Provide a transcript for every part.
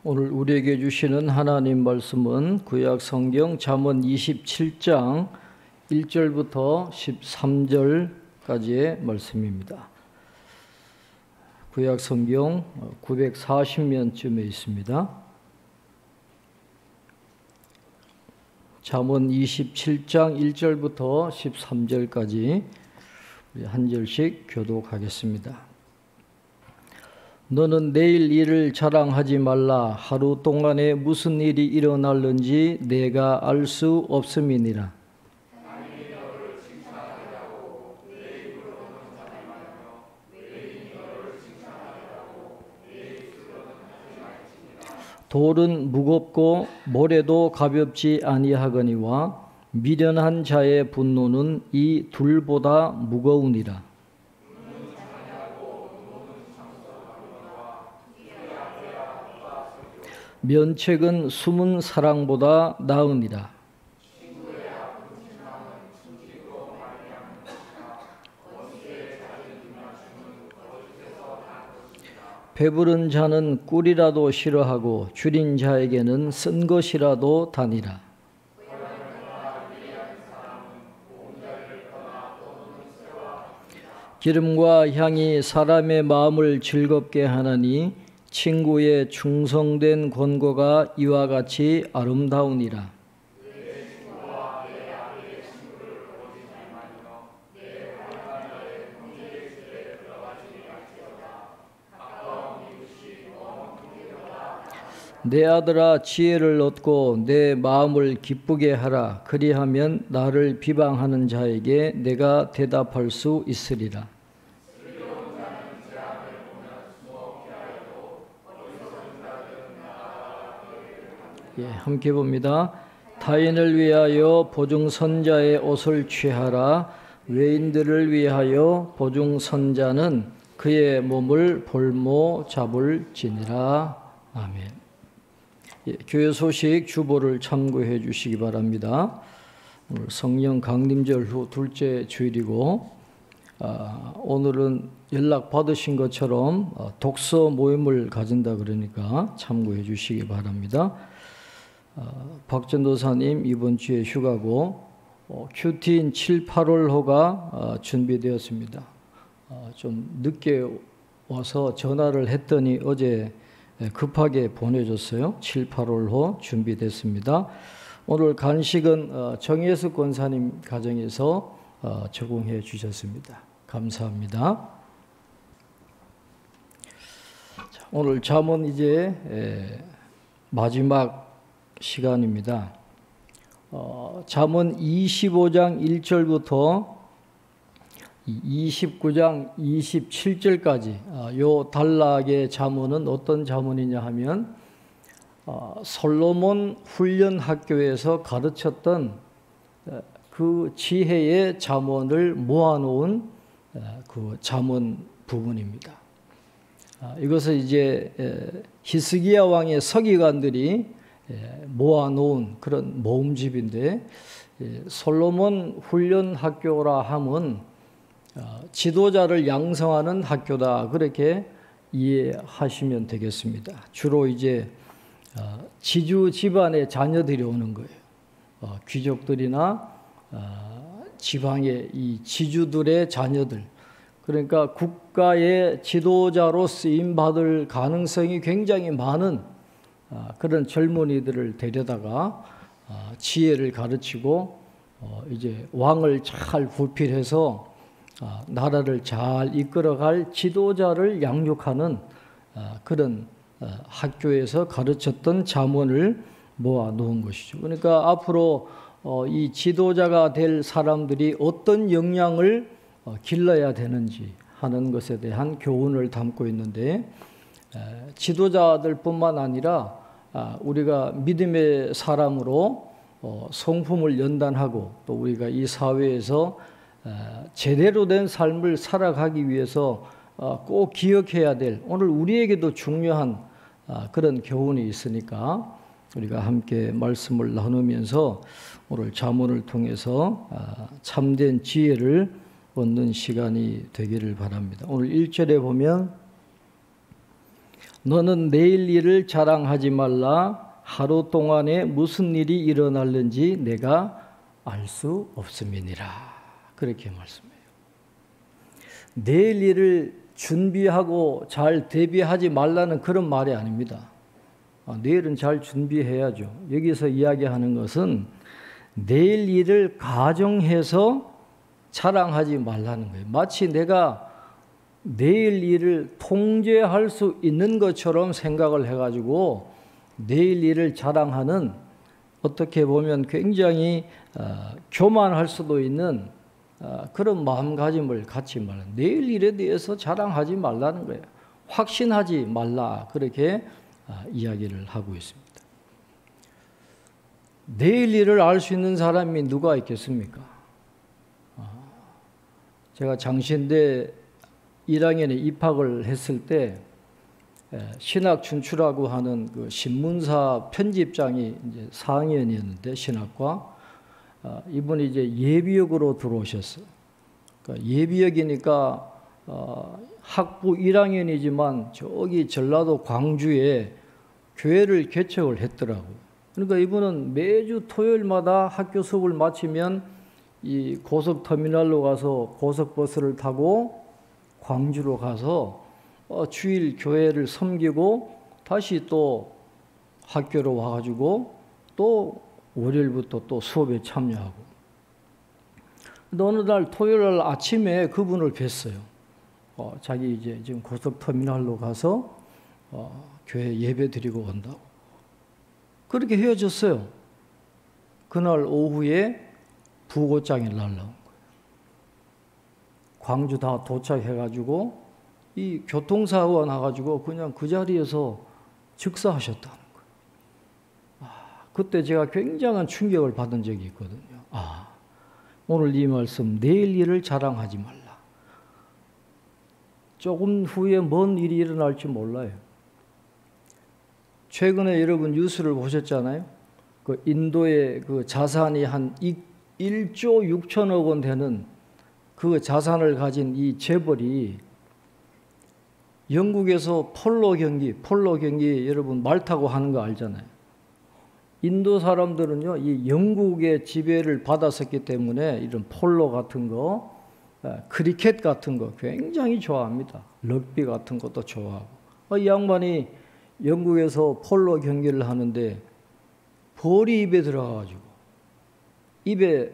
오늘 우리에게 주시는 하나님 말씀은 구약 성경 잠언 27장 1절부터 13절까지의 말씀입니다. 구약 성경 940면쯤에 있습니다. 잠언 27장 1절부터 13절까지 우리 한 절씩 교독하겠습니다. 너는 내일 일을 자랑하지 말라. 하루 동안에 무슨 일이 일어날는지 내가 알 수 없음이니라. 돌은 무겁고 모래도 가볍지 아니하거니와 미련한 자의 분노는 이 둘보다 무거우니라. 면책은 숨은 사랑보다 나으니라. 배부른 자는 꿀이라도 싫어하고 줄인 자에게는 쓴 것이라도 다니라. 기름과 향이 사람의 마음을 즐겁게 하나니 친구의 충성된 권고가 이와 같이 아름다우니라. 내 아들아 지혜를 얻고 내 마음을 기쁘게 하라. 그리하면 나를 비방하는 자에게 내가 대답할 수 있으리라. 함께 봅니다. 타인을 위하여 보증선자의 옷을 취하라. 외인들을 위하여 보증선자는 그의 몸을 볼모 잡을지니라. 아멘. 교회 소식 주보를 참고해 주시기 바랍니다. 오늘 성령 강림절 후 둘째 주일이고 오늘은 연락 받으신 것처럼 독서 모임을 가진다 그러니까 참고해 주시기 바랍니다. 박 전도사님 이번 주에 휴가고 큐티인 7, 8월호가 준비되었습니다. 좀 늦게 와서 전화를 했더니 어제 급하게 보내줬어요. 7, 8월호 준비됐습니다. 오늘 간식은 정예숙 권사님 가정에서 제공해 주셨습니다. 감사합니다. 오늘 잠언 이제 마지막 시간입니다. 잠언 25장 1절부터 29장 27절까지 요 단락의 잠언은 어떤 잠언이냐 하면 솔로몬 훈련 학교에서 가르쳤던 그 지혜의 잠언을 모아놓은 그 잠언 부분입니다. 이것을 이제 히스기야 왕의 서기관들이 모아놓은 그런 모음집인데 솔로몬 훈련 학교라 함은 지도자를 양성하는 학교다 그렇게 이해하시면 되겠습니다. 주로 이제 지주 집안의 자녀들이 오는 거예요. 귀족들이나 지방의 이 지주들의 자녀들. 그러니까 국가의 지도자로 쓰임 받을 가능성이 굉장히 많은 그런 젊은이들을 데려다가 지혜를 가르치고 이제 왕을 잘 구필해서 나라를 잘 이끌어갈 지도자를 양육하는 그런 학교에서 가르쳤던 잠언을 모아 놓은 것이죠. 그러니까 앞으로 이 지도자가 될 사람들이 어떤 역량을 길러야 되는지 하는 것에 대한 교훈을 담고 있는데 지도자들뿐만 아니라 우리가 믿음의 사람으로 성품을 연단하고 또 우리가 이 사회에서 제대로 된 삶을 살아가기 위해서 꼭 기억해야 될 오늘 우리에게도 중요한 그런 교훈이 있으니까 우리가 함께 말씀을 나누면서 오늘 잠언을 통해서 참된 지혜를 얻는 시간이 되기를 바랍니다. 오늘 1절에 보면 너는 내일 일을 자랑하지 말라. 하루 동안에 무슨 일이 일어날는지 내가 알 수 없음이니라. 그렇게 말씀해요. 내일 일을 준비하고 잘 대비하지 말라는 그런 말이 아닙니다. 내일은 잘 준비해야죠. 여기서 이야기하는 것은 내일 일을 가정해서 자랑하지 말라는 거예요. 마치 내가 내일 일을 통제할 수 있는 것처럼 생각을 해가지고 내일 일을 자랑하는, 어떻게 보면 굉장히 교만할 수도 있는 그런 마음가짐을 갖지 말라. 내일 일에 대해서 자랑하지 말라는 거예요. 확신하지 말라. 그렇게 이야기를 하고 있습니다. 내일 일을 알 수 있는 사람이 누가 있겠습니까? 제가 장신대 1학년에 입학을 했을 때 신학춘추라고 하는 그 신문사 편집장이 이제 4학년이었는데 신학과 이분이 이제 예비역으로 들어오셨어요. 그러니까 예비역이니까 학부 1학년이지만 저기 전라도 광주에 교회를 개척을 했더라고요. 그러니까 이분은 매주 토요일마다 학교 수업을 마치면 이 고속터미널로 가서 고속버스를 타고 광주로 가서 주일 교회를 섬기고 다시 또 학교로 와가지고 또 월요일부터 또 수업에 참여하고. 근데 어느 날 토요일 아침에 그분을 뵀어요. 자기 이제 지금 고속터미널로 가서 교회 예배 드리고 온다고. 그렇게 헤어졌어요. 그날 오후에 부고장이 날라온 거예요. 광주 다 도착해가지고 이 교통사고가 나가지고 그냥 그 자리에서 즉사하셨다는 거예요. 그때 제가 굉장한 충격을 받은 적이 있거든요. 오늘 이 말씀, 내일 일을 자랑하지 말라. 조금 후에 뭔 일이 일어날지 몰라요. 최근에 여러분 뉴스를 보셨잖아요. 그 인도의 그 자산이 한 1조 6천억 원 되는 그 자산을 가진 이 재벌이 영국에서 폴로 경기 여러분 말 타고 하는 거 알잖아요. 인도 사람들은요, 이 영국의 지배를 받았었기 때문에 이런 폴로 같은 거, 크리켓 같은 거 굉장히 좋아합니다. 럭비 같은 것도 좋아하고. 이 양반이 영국에서 폴로 경기를 하는데 볼이 입에 들어가가지고 입에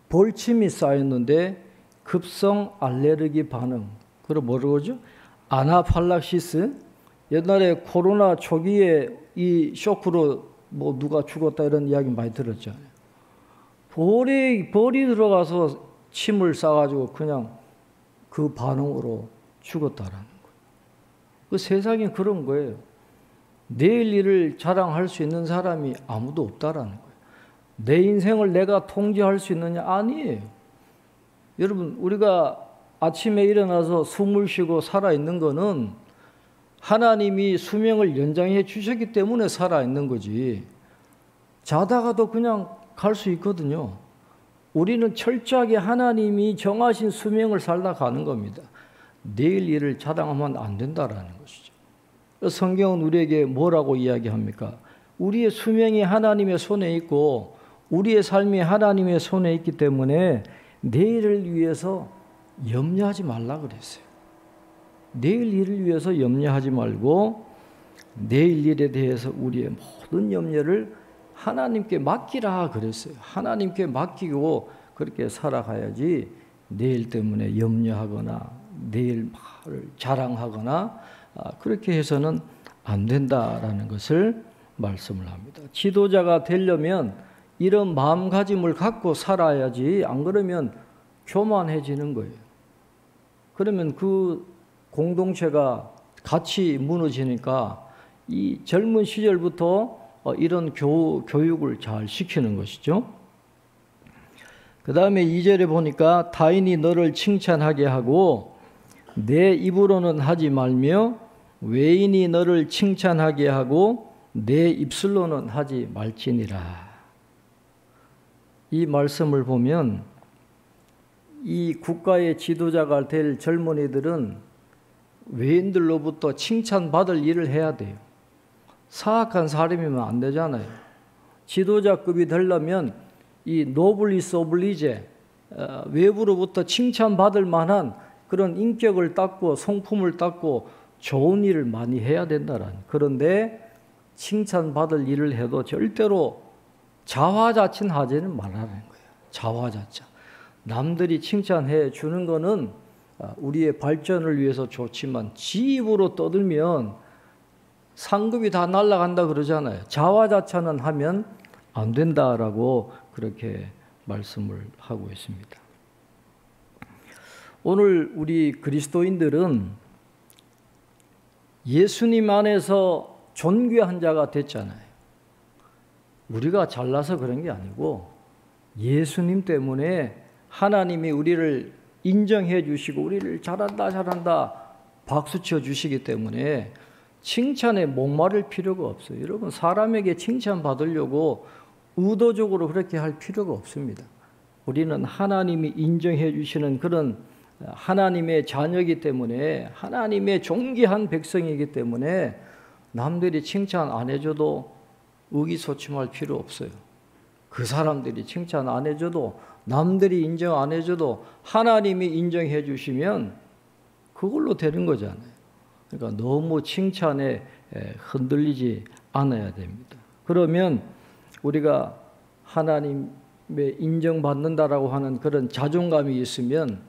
벌침이 쌓였는데 급성 알레르기 반응, 그걸 뭐라고 그러죠? 아나팔락시스. 옛날에 코로나 초기에 이 쇼크로 뭐 누가 죽었다 이런 이야기 많이 들었잖아요. 벌이 들어가서 침을 싸가지고 그냥 그 반응으로 죽었다라는 거예요. 그 세상에 그런 거예요. 내일 일을 자랑할 수 있는 사람이 아무도 없다라는 거예요. 내 인생을 내가 통제할 수 있느냐? 아니에요. 여러분, 우리가 아침에 일어나서 숨을 쉬고 살아있는 거는 하나님이 수명을 연장해 주셨기 때문에 살아있는 거지. 자다가도 그냥 갈 수 있거든요. 우리는 철저하게 하나님이 정하신 수명을 살다 가는 겁니다. 내일 일을 자랑하면 안 된다라는 것이죠. 성경은 우리에게 뭐라고 이야기합니까? 우리의 수명이 하나님의 손에 있고 우리의 삶이 하나님의 손에 있기 때문에 내일을 위해서 염려하지 말라 그랬어요. 내일 일을 위해서 염려하지 말고 내일 일에 대해서 우리의 모든 염려를 하나님께 맡기라 그랬어요. 하나님께 맡기고 그렇게 살아가야지 내일 때문에 염려하거나 내일 말을 자랑하거나 그렇게 해서는 안 된다라는 것을 말씀을 합니다. 지도자가 되려면 이런 마음가짐을 갖고 살아야지, 안 그러면 교만해지는 거예요. 그러면 그 공동체가 같이 무너지니까 이 젊은 시절부터 이런 교육을 잘 시키는 것이죠. 그 다음에 2절에 보니까 타인이 너를 칭찬하게 하고 내 입으로는 하지 말며 외인이 너를 칭찬하게 하고 내 입술로는 하지 말지니라. 이 말씀을 보면 이 국가의 지도자가 될 젊은이들은 외인들로부터 칭찬받을 일을 해야 돼요. 사악한 사람이면 안 되잖아요. 지도자급이 되려면 이 노블리스 오블리제, 외부로부터 칭찬받을 만한 그런 인격을 닦고 성품을 닦고 좋은 일을 많이 해야 된다라는. 그런데 칭찬받을 일을 해도 절대로 자화자찬하지는 말라는 거예요. 자화자찬. 남들이 칭찬해 주는 거는 우리의 발전을 위해서 좋지만 지 입으로 떠들면 상급이 다 날아간다 그러잖아요. 자화자찬은 하면 안 된다라고 그렇게 말씀을 하고 있습니다. 오늘 우리 그리스도인들은 예수님 안에서 존귀한 자가 됐잖아요. 우리가 잘나서 그런 게 아니고 예수님 때문에 하나님이 우리를 인정해 주시고 우리를 잘한다 박수 쳐 주시기 때문에 칭찬에 목마를 필요가 없어요. 여러분, 사람에게 칭찬 받으려고 의도적으로 그렇게 할 필요가 없습니다. 우리는 하나님이 인정해 주시는 그런 하나님의 자녀이기 때문에, 하나님의 존귀한 백성이기 때문에 남들이 칭찬 안 해줘도 의기소침할 필요 없어요. 그 사람들이 칭찬 안 해줘도, 남들이 인정 안 해줘도 하나님이 인정해 주시면 그걸로 되는 거잖아요. 그러니까 너무 칭찬에 흔들리지 않아야 됩니다. 그러면 우리가 하나님의 인정받는다라고 하는 그런 자존감이 있으면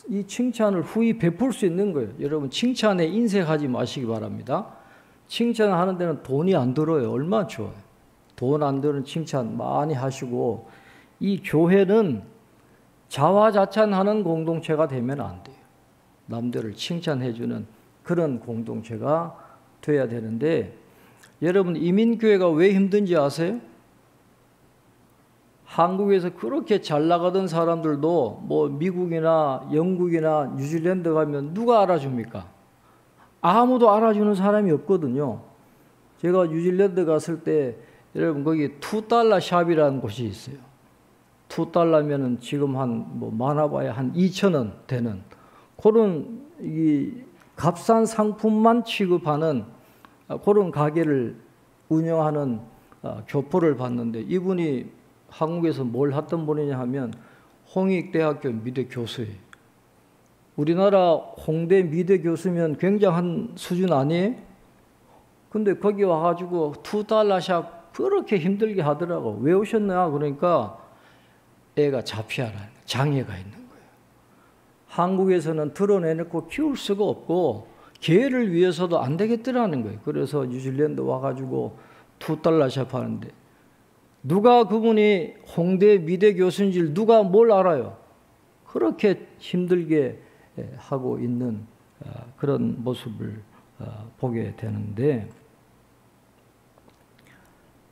이 칭찬을 후히 베풀 수 있는 거예요. 여러분, 칭찬에 인색하지 마시기 바랍니다. 칭찬하는 데는 돈이 안 들어요. 얼마나 좋아요. 돈 안 드는 칭찬 많이 하시고, 이 교회는 자화자찬하는 공동체가 되면 안 돼요. 남들을 칭찬해주는 그런 공동체가 돼야 되는데, 여러분, 이민교회가 왜 힘든지 아세요? 한국에서 그렇게 잘 나가던 사람들도 뭐 미국이나 영국이나 뉴질랜드 가면 누가 알아줍니까? 아무도 알아주는 사람이 없거든요. 제가 뉴질랜드 갔을 때 여러분, 거기 $2 샵이라는 곳이 있어요. $2면은 지금 한 뭐 많아봐야 한 2,000원 되는 그런 이 값싼 상품만 취급하는 그런 가게를 운영하는 교포를 봤는데, 이분이 한국에서 뭘 했던 분이냐 하면 홍익대학교 미대 교수예요. 우리나라 홍대 미대 교수면 굉장한 수준 아니에요? 근데 거기 와가지고 $2 샵 그렇게 힘들게 하더라고. 왜 오셨나? 그러니까 애가 자폐아라는 장애가 있는 거예요. 한국에서는 드러내놓고 키울 수가 없고 개를 위해서도 안 되겠더라는 거예요. 그래서 뉴질랜드 와가지고 $2 샵 하는데, 누가 그분이 홍대 미대 교수인지 누가 뭘 알아요? 그렇게 힘들게 하고 있는 그런 모습을 보게 되는데,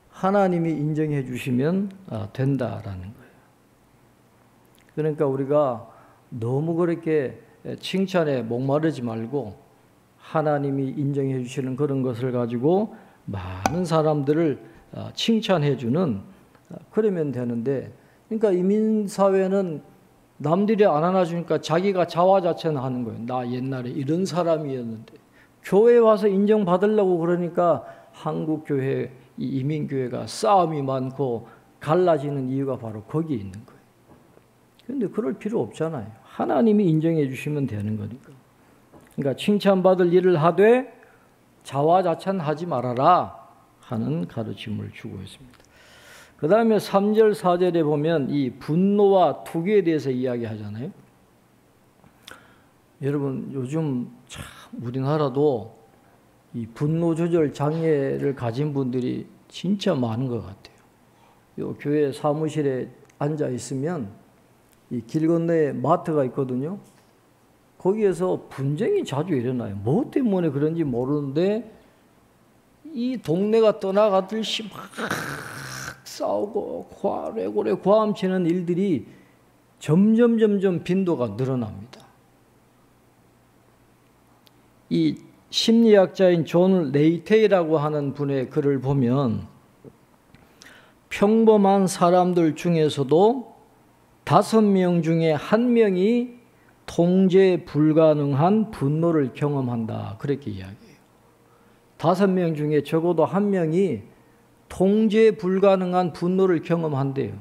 하나님이 인정해 주시면 된다라는 거예요. 그러니까 우리가 너무 그렇게 칭찬에 목마르지 말고 하나님이 인정해 주시는 그런 것을 가지고 많은 사람들을 칭찬해 주는, 그러면 되는데, 그러니까 이민사회는 남들이 안 안아주니까 자기가 자화자찬하는 거예요. 나 옛날에 이런 사람이었는데. 교회 와서 인정받으려고 그러니까 한국교회, 이 이민교회가 싸움이 많고 갈라지는 이유가 바로 거기에 있는 거예요. 그런데 그럴 필요 없잖아요. 하나님이 인정해 주시면 되는 거니까. 그러니까 칭찬받을 일을 하되 자화자찬하지 말아라 하는 가르침을 주고 있습니다. 그 다음에 3절, 4절에 보면 이 분노와 투기에 대해서 이야기하잖아요. 여러분, 요즘 참 우리나라도 이 분노 조절 장애를 가진 분들이 진짜 많은 것 같아요. 요 교회 사무실에 앉아 있으면 이 길 건너에 마트가 있거든요. 거기에서 분쟁이 자주 일어나요. 뭐 때문에 그런지 모르는데 이 동네가 떠나가듯이 막 싸우고 고래고래 고함치는 일들이 점점 빈도가 늘어납니다. 이 심리학자인 존 레이테이라고 하는 분의 글을 보면 평범한 사람들 중에서도 5명 중에 1명이 통제 불가능한 분노를 경험한다. 그렇게 이야기해요. 5명 중에 적어도 1명이 통제 불가능한 분노를 경험한대요.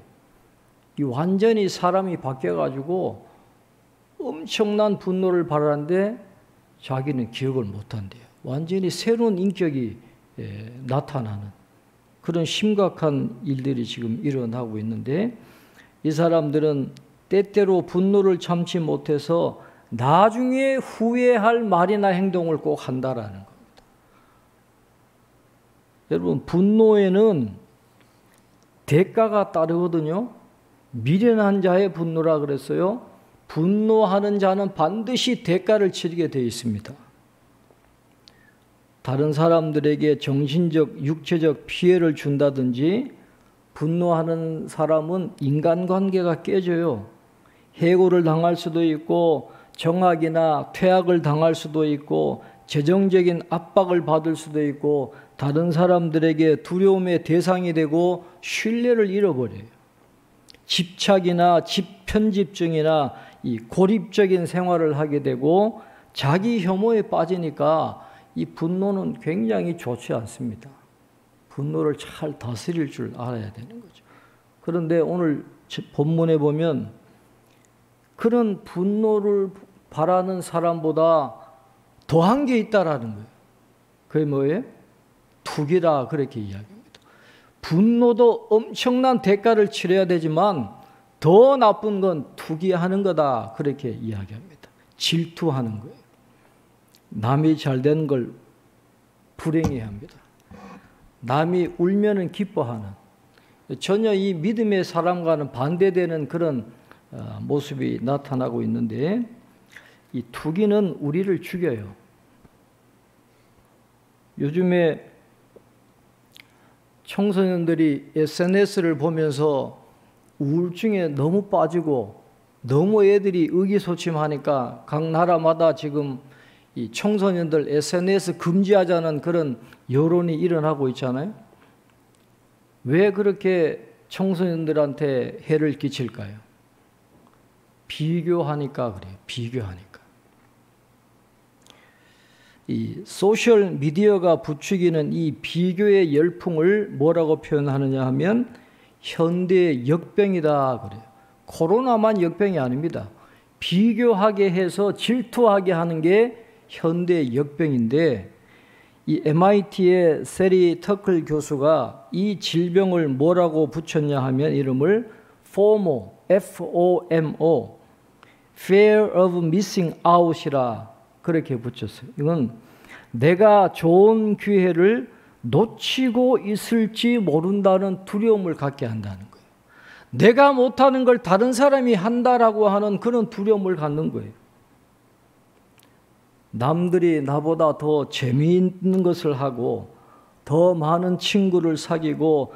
이 완전히 사람이 바뀌어가지고 엄청난 분노를 발하는데 자기는 기억을 못한대요. 완전히 새로운 인격이 나타나는 그런 심각한 일들이 지금 일어나고 있는데, 이 사람들은 때때로 분노를 참지 못해서 나중에 후회할 말이나 행동을 꼭 한다라는 겁니다. 여러분, 분노에는 대가가 따르거든요. 미련한 자의 분노라 그랬어요. 분노하는 자는 반드시 대가를 치르게 되어 있습니다. 다른 사람들에게 정신적, 육체적 피해를 준다든지, 분노하는 사람은 인간관계가 깨져요. 해고를 당할 수도 있고, 정학이나 퇴학을 당할 수도 있고, 재정적인 압박을 받을 수도 있고, 다른 사람들에게 두려움의 대상이 되고 신뢰를 잃어버려요. 집착이나 집편집증이나 이 고립적인 생활을 하게 되고 자기 혐오에 빠지니까 이 분노는 굉장히 좋지 않습니다. 분노를 잘 다스릴 줄 알아야 되는 거죠. 그런데 오늘 본문에 보면 그런 분노를 바라는 사람보다 더한 게 있다라는 거예요. 그게 뭐예요? 투기라 그렇게 이야기합니다. 분노도 엄청난 대가를 치러야 되지만 더 나쁜 건 투기하는 거다 그렇게 이야기합니다. 질투하는 거예요. 남이 잘 되는 걸 불행해합니다. 남이 울면은 기뻐하는, 전혀 이 믿음의 사람과는 반대되는 그런 모습이 나타나고 있는데, 이 투기는 우리를 죽여요. 요즘에 청소년들이 SNS를 보면서 우울증에 너무 빠지고 너무 애들이 의기소침하니까 각 나라마다 지금 이 청소년들 SNS 금지하자는 그런 여론이 일어나고 있잖아요. 왜 그렇게 청소년들한테 해를 끼칠까요? 비교하니까 그래요. 비교하니까. 이 소셜 미디어가 부추기는 이 비교의 열풍을 뭐라고 표현하느냐 하면 현대의 역병이다 그래요. 코로나만 역병이 아닙니다. 비교하게 해서 질투하게 하는 게 현대의 역병인데, 이 MIT의 세리 터클 교수가 이 질병을 뭐라고 붙였냐 하면 이름을 FOMO, F-O-M-O, Fear of Missing Out이라 그렇게 붙였어요. 이건 내가 좋은 기회를 놓치고 있을지 모른다는 두려움을 갖게 한다는 거예요. 내가 못하는 걸 다른 사람이 한다라고 하는 그런 두려움을 갖는 거예요. 남들이 나보다 더 재미있는 것을 하고 더 많은 친구를 사귀고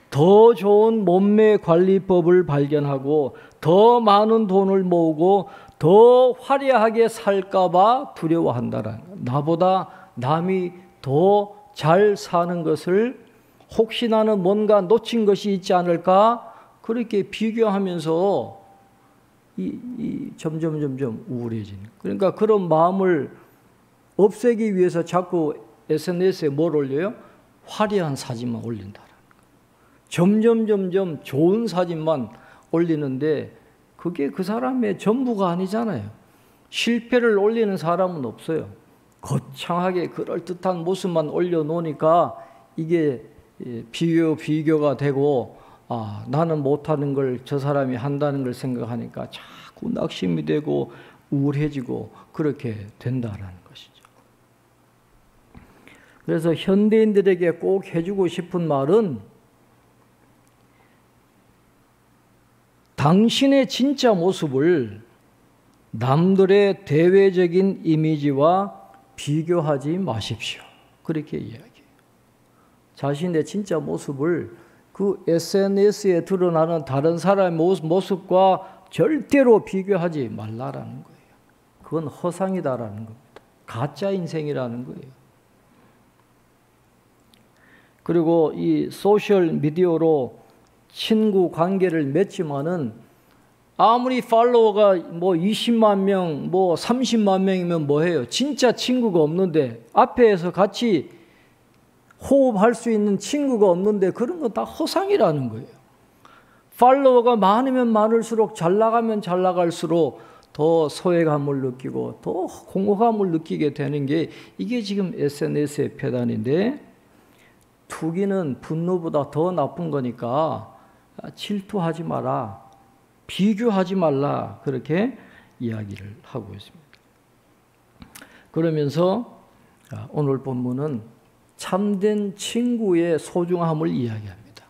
더 좋은 몸매 관리법을 발견하고 더 많은 돈을 모으고 더 화려하게 살까 봐 두려워한다라는 거예요. 나보다 남이 더 잘 사는 것을, 혹시 나는 뭔가 놓친 것이 있지 않을까 그렇게 비교하면서 점점 우울해지는. 그러니까 그런 마음을 없애기 위해서 자꾸 SNS에 뭘 올려요? 화려한 사진만 올린다라는 거예요. 점점 좋은 사진만 올리는데 그게 그 사람의 전부가 아니잖아요. 실패를 올리는 사람은 없어요. 거창하게 그럴듯한 모습만 올려놓으니까 이게 비교가 되고, 나는 못하는 걸 저 사람이 한다는 걸 생각하니까 자꾸 낙심이 되고 우울해지고 그렇게 된다라는 것이죠. 그래서 현대인들에게 꼭 해주고 싶은 말은, 당신의 진짜 모습을 남들의 대외적인 이미지와 비교하지 마십시오. 그렇게 이야기해요. 자신의 진짜 모습을 그 SNS에 드러나는 다른 사람의 모습과 절대로 비교하지 말라라는 거예요. 그건 허상이다라는 겁니다. 가짜 인생이라는 거예요. 그리고 이 소셜 미디어로 친구 관계를 맺지만은 아무리 팔로워가 뭐 20만 명, 뭐 30만 명이면 뭐해요? 진짜 친구가 없는데, 앞에서 같이 호흡할 수 있는 친구가 없는데 그런 건 다 허상이라는 거예요. 팔로워가 많으면 많을수록, 잘 나가면 잘 나갈수록 더 소외감을 느끼고 더 공허감을 느끼게 되는 게, 이게 지금 SNS의 폐단인데, 투기는 분노보다 더 나쁜 거니까 질투하지 마라, 비교하지 말라, 그렇게 이야기를 하고 있습니다. 그러면서 오늘 본문은 참된 친구의 소중함을 이야기합니다.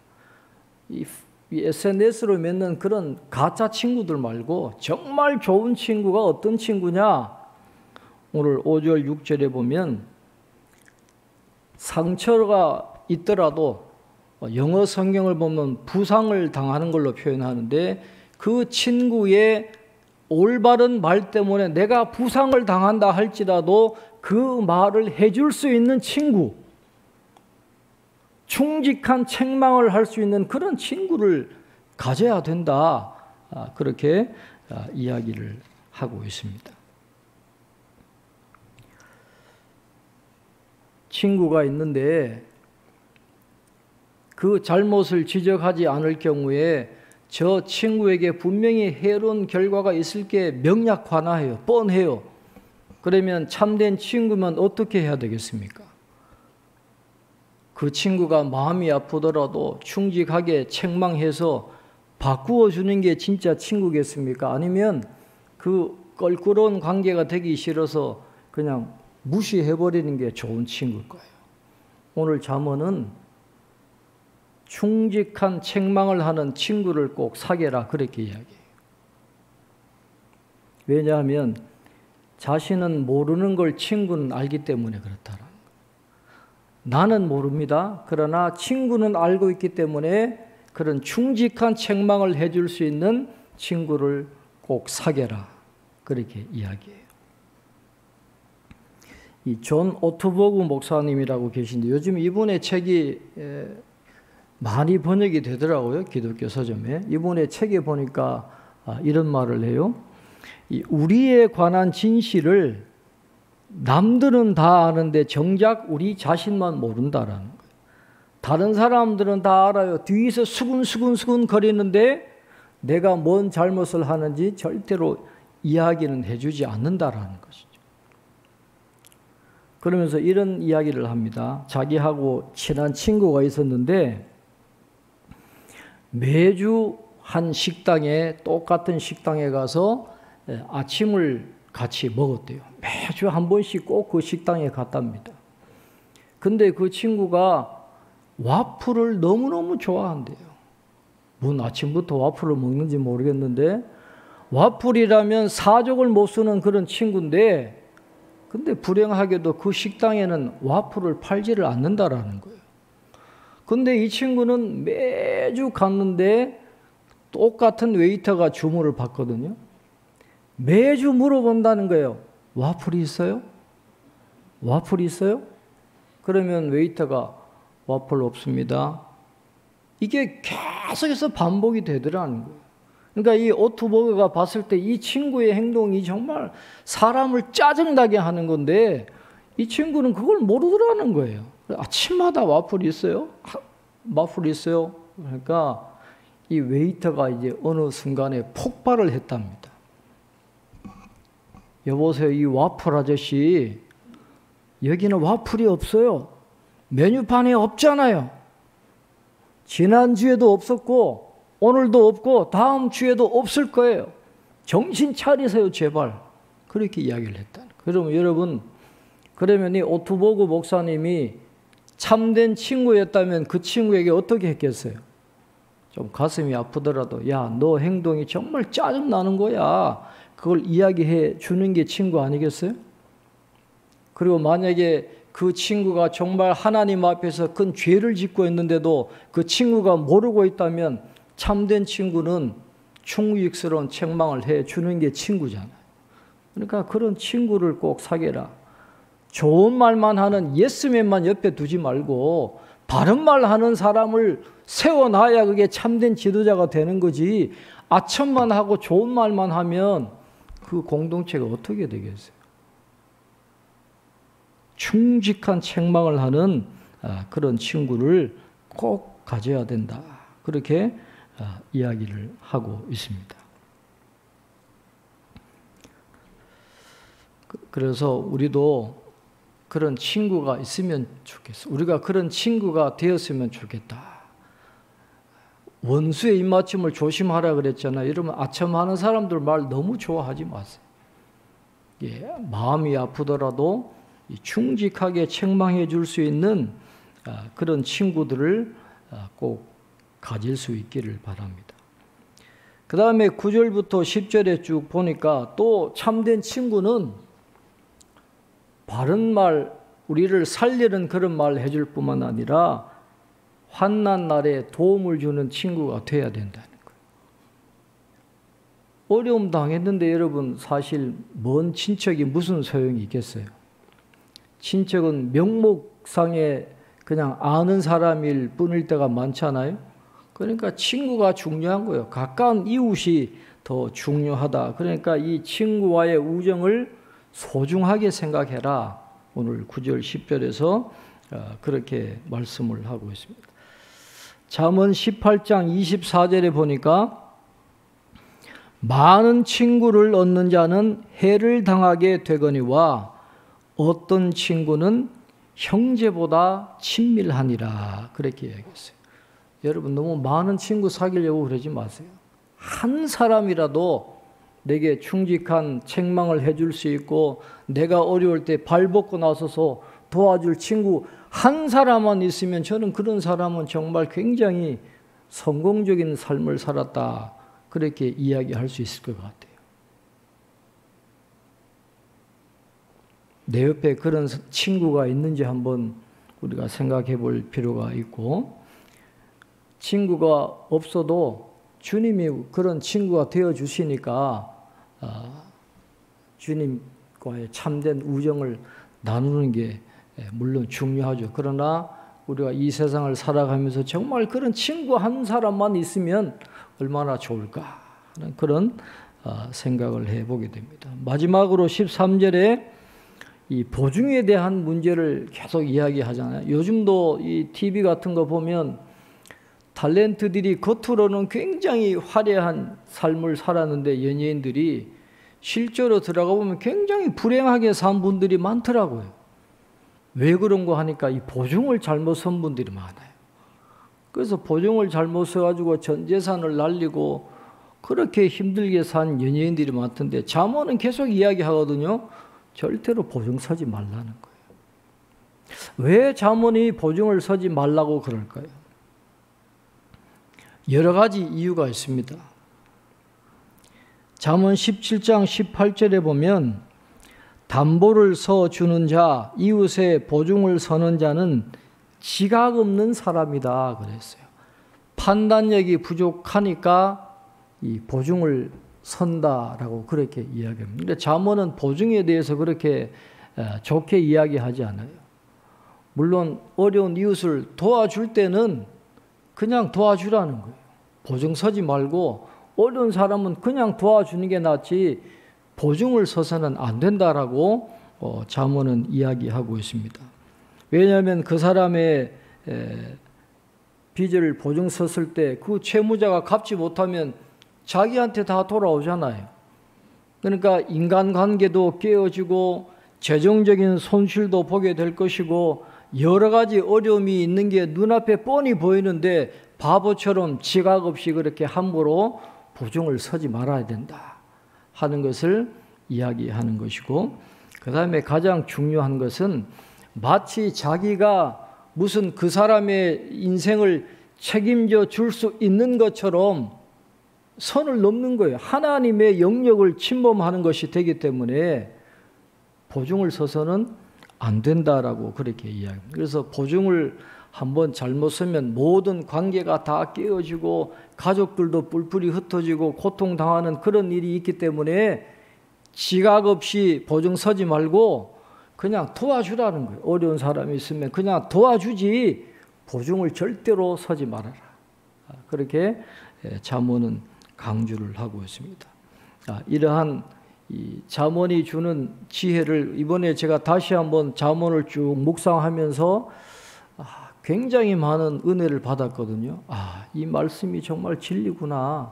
이 SNS로 맺는 그런 가짜 친구들 말고 정말 좋은 친구가 어떤 친구냐? 오늘 5절 6절에 보면 상처가 있더라도, 영어 성경을 보면 부상을 당하는 걸로 표현하는데, 그 친구의 올바른 말 때문에 내가 부상을 당한다 할지라도 그 말을 해줄 수 있는 친구, 충직한 책망을 할 수 있는 그런 친구를 가져야 된다, 그렇게 이야기를 하고 있습니다. 친구가 있는데 그 잘못을 지적하지 않을 경우에 저 친구에게 분명히 해로운 결과가 있을 게 명약관화해요. 뻔해요. 그러면 참된 친구면 어떻게 해야 되겠습니까? 그 친구가 마음이 아프더라도 충직하게 책망해서 바꾸어 주는 게 진짜 친구겠습니까? 아니면 그 껄끄러운 관계가 되기 싫어서 그냥 무시해버리는 게 좋은 친구일 거예요. 오늘 잠언은 충직한 책망을 하는 친구를 꼭 사귀라, 그렇게 이야기해요. 왜냐하면 자신은 모르는 걸 친구는 알기 때문에 그렇다라는 거예요. 나는 모릅니다. 그러나 친구는 알고 있기 때문에 그런 충직한 책망을 해줄 수 있는 친구를 꼭 사귀라, 그렇게 이야기해요. 이 존 오트버그 목사님이라고 계신데 요즘 이분의 책이 많이 번역이 되더라고요. 기독교 서점에. 이분의 책에 보니까 이런 말을 해요. 우리에 관한 진실을 남들은 다 아는데 정작 우리 자신만 모른다라는 거예요. 다른 사람들은 다 알아요. 뒤에서 수근수근 거리는데 내가 뭔 잘못을 하는지 절대로 이야기는 해주지 않는다라는 것이죠. 그러면서 이런 이야기를 합니다. 자기하고 친한 친구가 있었는데 매주 한 식당에, 똑같은 식당에 가서 아침을 같이 먹었대요. 매주 한 번씩 꼭 그 식당에 갔답니다. 근데 그 친구가 와플을 너무너무 좋아한대요. 뭔 아침부터 와플을 먹는지 모르겠는데, 와플이라면 사족을 못 쓰는 그런 친구인데, 근데 불행하게도 그 식당에는 와플을 팔지를 않는다라는 거예요. 근데 이 친구는 매주 갔는데 똑같은 웨이터가 주문을 받거든요. 매주 물어본다는 거예요. 와플이 있어요? 와플이 있어요? 그러면 웨이터가 와플 없습니다. 이게 계속해서 반복이 되더라는 거예요. 그러니까 이 오트버그가 봤을 때 이 친구의 행동이 정말 사람을 짜증나게 하는 건데, 이 친구는 그걸 모르더라는 거예요. 아침마다 와플이 있어요? 와플이 있어요? 그러니까 이 웨이터가 이제 어느 순간에 폭발을 했답니다. 여보세요, 이 와플 아저씨, 여기는 와플이 없어요. 메뉴판에 없잖아요. 지난주에도 없었고 오늘도 없고 다음 주에도 없을 거예요. 정신 차리세요, 제발. 그렇게 이야기를 했다. 그러면 여러분, 그러면 이 오트버그 목사님이 참된 친구였다면 그 친구에게 어떻게 했겠어요? 좀 가슴이 아프더라도, 야, 너 행동이 정말 짜증나는 거야, 그걸 이야기해 주는 게 친구 아니겠어요? 그리고 만약에 그 친구가 정말 하나님 앞에서 큰 죄를 짓고 있는데도 그 친구가 모르고 있다면 참된 친구는 충직스러운 책망을 해 주는 게 친구잖아요. 그러니까 그런 친구를 꼭 사귀라. 좋은 말만 하는 예스맨만 옆에 두지 말고 바른 말 하는 사람을 세워놔야 그게 참된 지도자가 되는 거지. 아첨만 하고 좋은 말만 하면 그 공동체가 어떻게 되겠어요? 충직한 책망을 하는 그런 친구를 꼭 가져야 된다. 그렇게 이야기를 하고 있습니다. 그래서 우리도 그런 친구가 있으면 좋겠어. 우리가 그런 친구가 되었으면 좋겠다. 원수의 입맞춤을 조심하라 그랬잖아요. 여러분, 아첨하는 사람들 말 너무 좋아하지 마세요. 예, 마음이 아프더라도 충직하게 책망해 줄 수 있는 그런 친구들을 꼭 가질 수 있기를 바랍니다. 그 다음에 9절부터 10절에 쭉 보니까 또 참된 친구는 바른 말, 우리를 살리는 그런 말 해줄 뿐만 아니라 환난 날에 도움을 주는 친구가 돼야 된다는 거예요. 어려움 당했는데 여러분, 사실 먼 친척이 무슨 소용이 있겠어요? 친척은 명목상에 그냥 아는 사람일 뿐일 때가 많잖아요. 그러니까 친구가 중요한 거예요. 가까운 이웃이 더 중요하다. 그러니까 이 친구와의 우정을 소중하게 생각해라. 오늘 9절 10절에서 그렇게 말씀을 하고 있습니다. 잠언 18장 24절에 보니까 많은 친구를 얻는 자는 해를 당하게 되거니와 어떤 친구는 형제보다 친밀하니라. 그렇게 이야기했어요. 여러분, 너무 많은 친구 사귀려고 그러지 마세요. 한 사람이라도 내게 충직한 책망을 해줄 수 있고 내가 어려울 때 발벗고 나서서 도와줄 친구 한 사람만 있으면 저는 그런 사람은 정말 굉장히 성공적인 삶을 살았다. 그렇게 이야기할 수 있을 것 같아요. 내 옆에 그런 친구가 있는지 한번 우리가 생각해 볼 필요가 있고, 친구가 없어도 주님이 그런 친구가 되어 주시니까 주님과의 참된 우정을 나누는 게 물론 중요하죠. 그러나 우리가 이 세상을 살아가면서 정말 그런 친구 한 사람만 있으면 얼마나 좋을까 하는 그런 생각을 해보게 됩니다. 마지막으로 13절에 이 보증에 대한 문제를 계속 이야기하잖아요. 요즘도 이 TV 같은 거 보면 탤런트들이 겉으로는 굉장히 화려한 삶을 살았는데 연예인들이 실제로 들어가 보면 굉장히 불행하게 산 분들이 많더라고요. 왜 그런 거 하니까 이 보증을 잘못 쓴 분들이 많아요. 그래서 보증을 잘못 써가지고 전 재산을 날리고 그렇게 힘들게 산 연예인들이 많던데 잠언은 계속 이야기하거든요. 절대로 보증 서지 말라는 거예요. 왜 잠언이 보증을 서지 말라고 그럴까요? 여러 가지 이유가 있습니다. 잠언 17장 18절에 보면 담보를 서주는 자, 이웃의 보증을 서는 자는 지각 없는 사람이다 그랬어요. 판단력이 부족하니까 이 보증을 선다라고 그렇게 이야기합니다. 근데 잠언은 보증에 대해서 그렇게 좋게 이야기하지 않아요. 물론 어려운 이웃을 도와줄 때는 그냥 도와주라는 거예요. 보증 서지 말고 어려운 사람은 그냥 도와주는 게 낫지 보증을 서서는 안 된다라고 잠언은 이야기하고 있습니다. 왜냐하면 그 사람의 빚을 보증 섰을 때 그 채무자가 갚지 못하면 자기한테 다 돌아오잖아요. 그러니까 인간관계도 깨어지고 재정적인 손실도 보게 될 것이고 여러 가지 어려움이 있는 게 눈앞에 뻔히 보이는데 바보처럼 지각 없이 그렇게 함부로 보증을 서지 말아야 된다 하는 것을 이야기하는 것이고, 그 다음에 가장 중요한 것은 마치 자기가 무슨 그 사람의 인생을 책임져 줄 수 있는 것처럼 선을 넘는 거예요. 하나님의 영역을 침범하는 것이 되기 때문에 보증을 서서는 안 된다라고 그렇게 이야기합니다. 그래서 보증을 한번 잘못 쓰면 모든 관계가 다 깨어지고 가족들도 뿔뿔이 흩어지고 고통당하는 그런 일이 있기 때문에 지각 없이 보증 서지 말고 그냥 도와주라는 거예요. 어려운 사람이 있으면 그냥 도와주지 보증을 절대로 서지 말아라. 그렇게 잠언은 강조를 하고 있습니다. 이러한 이 잠언이 주는 지혜를 이번에 제가 다시 한번 잠언을 쭉 묵상하면서 굉장히 많은 은혜를 받았거든요. 이 말씀이 정말 진리구나.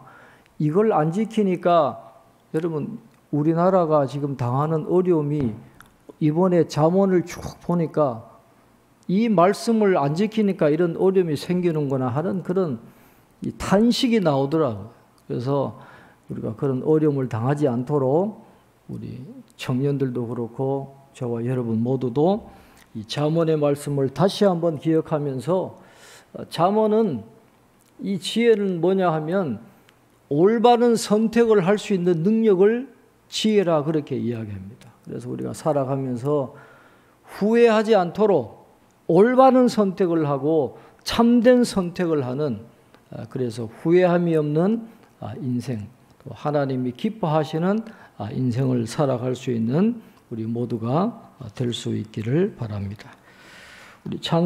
이걸 안 지키니까 여러분 우리나라가 지금 당하는 어려움이 이번에 잠언을 쭉 보니까 이 말씀을 안 지키니까 이런 어려움이 생기는구나 하는 그런 이 탄식이 나오더라고요. 그래서 우리가 그런 어려움을 당하지 않도록 우리 청년들도 그렇고 저와 여러분 모두도 이 잠언의 말씀을 다시 한번 기억하면서 잠언은 이 지혜는 뭐냐 하면 올바른 선택을 할 수 있는 능력을 지혜라 그렇게 이야기합니다. 그래서 우리가 살아가면서 후회하지 않도록 올바른 선택을 하고 참된 선택을 하는 그래서 후회함이 없는 인생 또 하나님이 기뻐하시는 인생을 살아갈 수 있는 우리 모두가 될 수 있기를 바랍니다. 우리 찬